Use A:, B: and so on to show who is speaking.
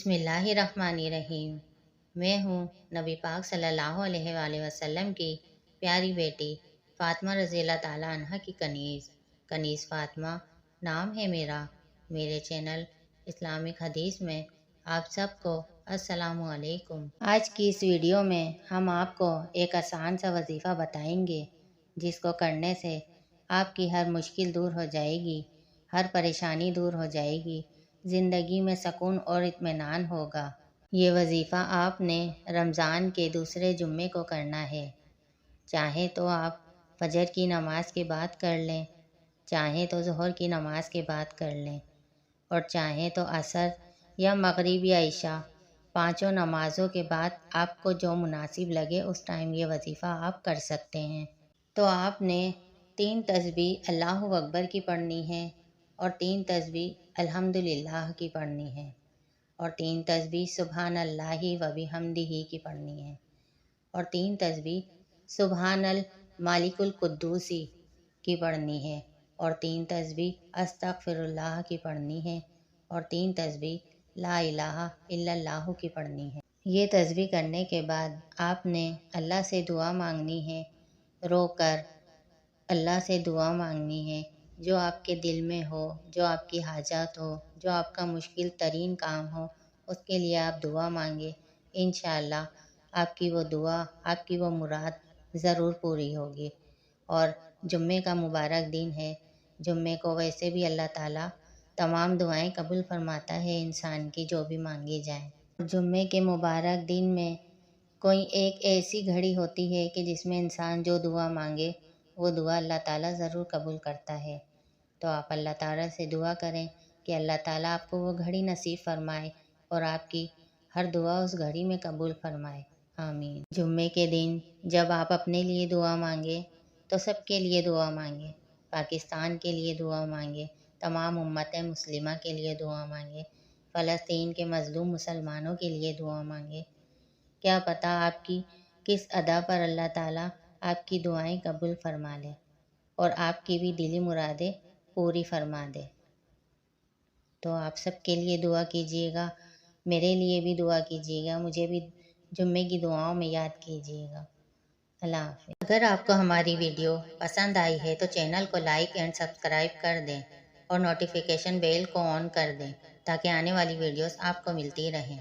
A: بسم اللہ الرحمن الرحیم۔ میں ہوں نبی پاک صلی اللہ علیہ وآلہ وسلم کی پیاری بیٹی فاطمہ رضی اللہ تعالیٰ عنہ کی کنیز فاطمہ نام ہے میرا۔ میرے چینل اسلامک حدیث میں آپ سب کو السلام علیکم۔ آج کی اس ویڈیو میں ہم آپ کو ایک آسان سا وظیفہ بتائیں گے جس کو کرنے سے آپ کی ہر مشکل دور ہو جائے گی، ہر پریشانی دور ہو جائے گی، زندگی میں سکون اور اطمینان ہوگا۔ یہ وظیفہ آپ نے رمضان کے دوسرے جمعے کو کرنا ہے۔ چاہے تو آپ فجر کی نماز کے بعد کر لیں، چاہے تو ظہر کی نماز کے بعد کر لیں، اور چاہے تو عصر یا مغرب یا عشاء پانچوں نمازوں کے بعد آپ کو جو مناسب لگے اس ٹائم یہ وظیفہ آپ کر سکتے ہیں۔ تو آپ نے 3 تسبیح اللہ اکبر کی پڑھنی ہے، اور 3 تسبیح الحمدللہ کی پڑھنی ہے، اور 3 تسبیح سبحان اللہ و بحمدہ کی پڑھنی ہے، اور 3 تسبیح سبحان الملک القدوس کی پڑھنی ہے، اور 3 تسبیح استغفر اللہ کی پڑھنی ہے، اور 3 تسبیح لا الہ الا اللہ کی پڑھنی ہے۔ یہ تسبیح کرنے کے بعد آپ نے اللہ سے دعا مانگنی ہے، رو کر اللہ سے دعا مانگنی ہے، جو آپ کے دل میں ہو، جو آپ کی حاجات ہو، جو آپ کا مشکل ترین کام ہو، اس کے لیے آپ دعا مانگے۔ انشاءاللہ آپ کی وہ دعا، آپ کی وہ مراد ضرور پوری ہوگی۔ اور جمعے کا مبارک دن ہے، جمعے کو ویسے بھی اللہ تعالیٰ تمام دعائیں قبول فرماتا ہے انسان کی جو بھی مانگی جائیں۔ جمعے کے مبارک دن میں کوئی ایک ایسی گھڑی ہوتی ہے کہ جس میں انسان جو دعا مانگے وہ دعا اللہ تعالیٰ ضرور قبول کرتا ہے۔ تو آپ اللہ تعالیٰ سے دعا کریں کہ اللہ تعالیٰ آپ کو وہ گھڑی نصیب فرمائے اور آپ کی ہر دعا اس گھڑی میں قبول فرمائے، آمین۔ جمعے کے دن جب آپ اپنے لیے دعا مانگے تو سب کے لیے دعا مانگے، پاکستان کے لیے دعا مانگے، تمام امت مسلمہ کے لیے دعا مانگے، فلسطین کے مظلوم مسلمانوں کے لیے دعا مانگے۔ کیا پتہ آپ کی کس ادا پر اللہ تعالیٰ آپ کی دعائیں قبول فرما لے اور آپ کی بھی دلی مرادیں پوری فرما دے۔ تو آپ سب کے لیے دعا کیجیے گا، میرے لیے بھی دعا کیجیے گا، مجھے بھی جمعے کی دعاؤں میں یاد کیجیے گا۔ اللہ حافظ۔ اگر آپ کو ہماری ویڈیو پسند آئی ہے تو چینل کو لائک اینڈ سبسکرائب کر دیں اور نوٹیفیکیشن بیل کو آن کر دیں تاکہ آنے والی ویڈیوز آپ کو ملتی رہیں۔